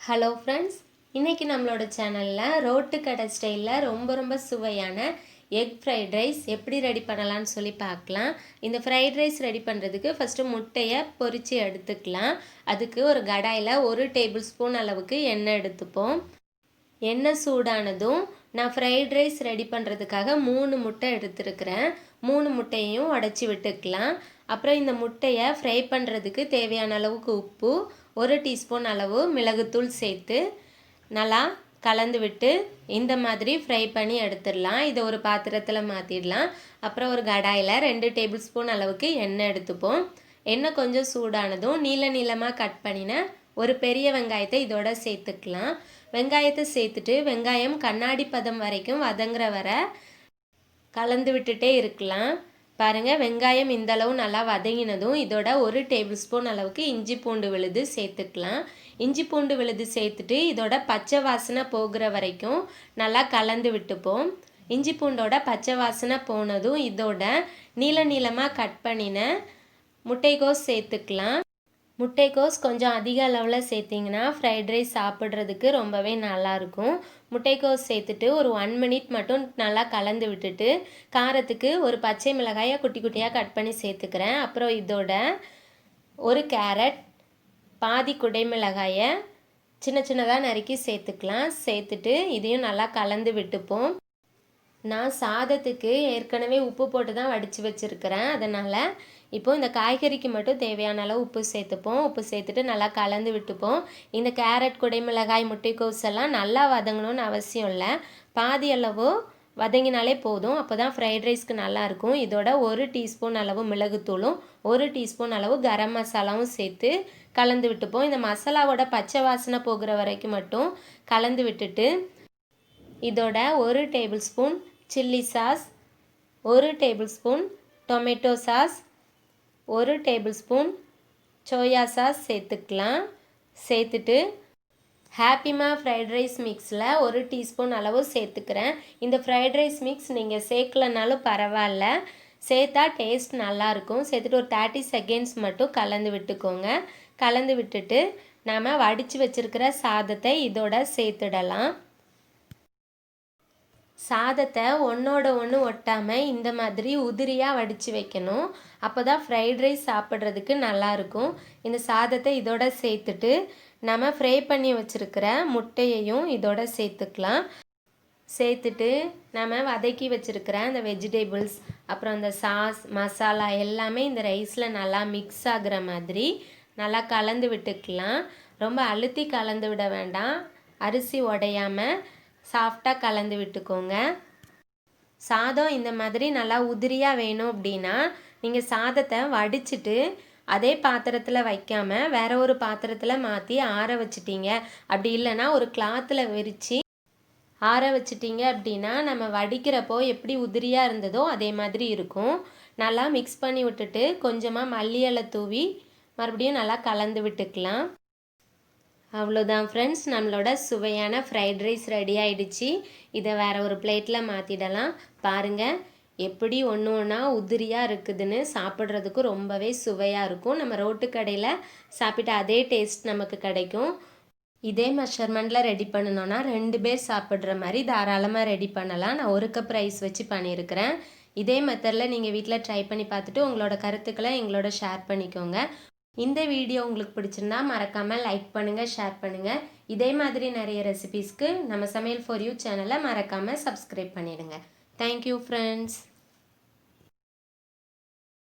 Hello friends, இன்றைக்கி நம்மளோட சேனலில் ரோட்டு கடை ஸ்டைலில் ரொம்ப சுவையான எக் ஃப்ரைட் ரைஸ் எப்படி ரெடி பண்ணலான்னு சொல்லி பார்க்கலாம். இந்த ஃப்ரைட் ரைஸ் ரெடி பண்ணுறதுக்கு ஃபஸ்ட்டு முட்டையை பொரித்து எடுத்துக்கலாம். அதுக்கு ஒரு கடாயில் 1 டேபிள் ஸ்பூன் அளவுக்கு எண்ணெய் எடுத்துப்போம். எண்ணெய் சூடானதும் நான் ஃப்ரைட் ரைஸ் ரெடி பண்ணுறதுக்காக 3 முட்டை எடுத்துருக்கிறேன். 3 முட்டையையும் உடச்சி விட்டுக்கலாம். அப்புறம் இந்த முட்டையை ஃப்ரை பண்ணுறதுக்கு தேவையான அளவுக்கு உப்பு, 1 டீஸ்பூன் அளவு மிளகுத்தூள் சேர்த்து நல்லா கலந்து விட்டு இந்த மாதிரி ஃப்ரை பண்ணி எடுத்துடலாம். இதை ஒரு பாத்திரத்தில் மாற்றிடலாம். அப்புறம் ஒரு கடாயில் 2 டேபிள் ஸ்பூன் அளவுக்கு எண்ணெய் எடுத்துப்போம். எண்ணெய் கொஞ்சம் சூடானதும் நீளமாக கட் பண்ணின ஒரு பெரிய வெங்காயத்தை இதோட சேர்த்துக்கலாம். வெங்காயத்தை சேர்த்துட்டு வெங்காயம் கண்ணாடி பதம் வரைக்கும் வதங்குற வரை கலந்து விட்டுட்டே இருக்கலாம். பாருங்கள், வெங்காயம் இந்த அளவு நல்லா வதங்கினதும் இதோட 1 டேபிள் ஸ்பூன் அளவுக்கு இஞ்சி பூண்டு விழுது சேர்த்துக்கலாம். இஞ்சி பூண்டு விழுது சேர்த்துட்டு இதோட பச்சை வாசனை போகிற வரைக்கும் நல்லா கலந்து விட்டுப்போம். இஞ்சி பூண்டோட பச்சை வாசனை போனதும் இதோட நீளமாக கட் பண்ணின முட்டைக்கோஸ் சேர்த்துக்கலாம். முட்டைக்கோஸ் கொஞ்சம் அதிக அளவில் சேர்த்திங்கன்னா ஃப்ரைட் ரைஸ் சாப்பிட்றதுக்கு ரொம்பவே நல்லாயிருக்கும். முட்டைக்கோஸ் சேர்த்துட்டு ஒரு 1 மினிட் மட்டும் நல்லா கலந்து விட்டுட்டு காரத்துக்கு ஒரு பச்சை மிளகாயை குட்டி குட்டியாக கட் பண்ணி சேர்த்துக்கிறேன். அப்புறம் இதோட ஒரு கேரட், பாதி குடை மிளகாயை சின்னதாக நறுக்கி சேர்த்துக்கலாம். சேர்த்துட்டு இதையும் நல்லா கலந்து விட்டுப்போம். நான் சாதத்துக்கு ஏற்கனவே உப்பு போட்டு தான் வடித்து வச்சுருக்கிறேன். அதனால் இப்போது இந்த காய்கறிக்கு மட்டும் தேவையான அளவு உப்பு சேர்த்துப்போம். உப்பு சேர்த்துட்டு நல்லா கலந்து விட்டுப்போம். இந்த கேரட், குடைமிளகாய், முட்டைக்கோஸ் எல்லாம் நல்லா வதங்கணும்னு அவசியம் இல்லை. பாதி அளவு வதங்கினாலே போதும். அப்போ தான் ஃப்ரைட் ரைஸ்க்கு நல்லாயிருக்கும். இதோட 1 டீஸ்பூன் அளவு மிளகுத்தூளும் 1 டீஸ்பூன் அளவு கரம் மசாலாவும் சேர்த்து கலந்து விட்டுப்போம். இந்த மசாலாவோட பச்சை வாசனை போகிற வரைக்கும் மட்டும் கலந்து விட்டுட்டு இதோட 1 table spoon chilli sauce, 1 table spoon tomato sauce, 1 table spoon soya sauce சேர்த்துக்கலாம். சேர்த்துட்டு ஹாப்பிமா ஃப்ரைட் ரைஸ் மிக்ஸில் 1 டீஸ்பூன் அளவு சேர்த்துக்கிறேன். இந்த ஃப்ரைட் ரைஸ் மிக்ஸ் நீங்கள் சேர்க்கலனாலும் பரவாயில்ல, சேர்த்தா டேஸ்ட் நல்லாயிருக்கும். சேர்த்துட்டு ஒரு 30 செகண்ட்ஸ் மட்டும் கலந்து விட்டுக்கோங்க. கலந்து விட்டுட்டு நாம் வடித்து வச்சுருக்கிற சாதத்தை இதோட சேர்த்துடலாம். சாதத்தை ஒன்றோட ஒன்று ஒட்டாமல் இந்த மாதிரி உதிரியாக வடித்து வைக்கணும். அப்போ தான் ஃப்ரைட் ரைஸ் சாப்பிட்றதுக்கு நல்லாயிருக்கும். இந்த சாதத்தை இதோட சேர்த்துட்டு நம்ம ஃப்ரை பண்ணி வச்சுருக்கிற முட்டையையும் இதோட சேர்த்துக்கலாம். சேர்த்துட்டு நம்ம வதக்கி வச்சுருக்கிற அந்த வெஜிடபிள்ஸ், அப்புறம் அந்த சாஸ், மசாலா எல்லாமே இந்த ரைஸில் நல்லா மிக்ஸ் ஆகிற மாதிரி நல்லா கலந்து விட்டுக்கலாம். ரொம்ப அழுத்தி கலந்து விட வேண்டாம். அரிசி உடையாமல் சாஃப்டாக கலந்து விட்டுக்கோங்க. சாதம் இந்த மாதிரி நல்லா உதிரியாக வேணும் அப்படின்னா நீங்கள் சாதத்தை வடிச்சிட்டு அதே பாத்திரத்தில் வைக்காமல் வேற ஒரு பாத்திரத்தில் மாற்றி ஆற வச்சிட்டிங்க. அப்படி இல்லைன்னா ஒரு கிளாத்தில் விரித்து ஆற வச்சிட்டிங்க அப்படின்னா நம்ம வடிக்கிறப்போ எப்படி உதிரியாக இருந்ததோ அதே மாதிரி இருக்கும். நல்லா மிக்ஸ் பண்ணி விட்டுட்டு கொஞ்சமாக மல்லி இலை தூவி மறுபடியும் நல்லா கலந்து விட்டுக்கலாம். அவ்வளோதான் ஃப்ரெண்ட்ஸ், நம்மளோட சுவையான ஃப்ரைட் ரைஸ் ரெடி ஆகிடுச்சு. இதை வேறு ஒரு பிளேட்டில் மாற்றிடலாம். பாருங்கள் எப்படி ஒன்று ஒன்றா உதிரியாக இருக்குதுன்னு. சாப்பிட்றதுக்கு ரொம்பவே சுவையாக இருக்கும். நம்ம ரோட்டு கடையில் சாப்பிட்ட அதே டேஸ்ட் நமக்கு கிடைக்கும். இதே மெஷர்மெண்ட்டில் ரெடி பண்ணணுன்னா 2 பேர் சாப்பிட்ற மாதிரி தாராளமாக ரெடி பண்ணலாம். நான் 1 கப் ரைஸ் வச்சு பண்ணியிருக்கிறேன். இதே மெத்தடில் நீங்கள் வீட்டில் ட்ரை பண்ணி பார்த்துட்டு உங்களோட கருத்துக்களை எங்களோட ஷேர் பண்ணிக்கோங்க. இந்த வீடியோ உங்களுக்கு பிடிச்சிருந்தா மறக்காமல் லைக் பண்ணுங்கள், ஷேர் பண்ணுங்கள். இதே மாதிரி நிறைய ரெசிபீஸ்க்கு நம்ம சமையல் ஃபார் யூ சேனலை மறக்காமல் சப்ஸ்கிரைப் பண்ணிடுங்க. Thank you friends.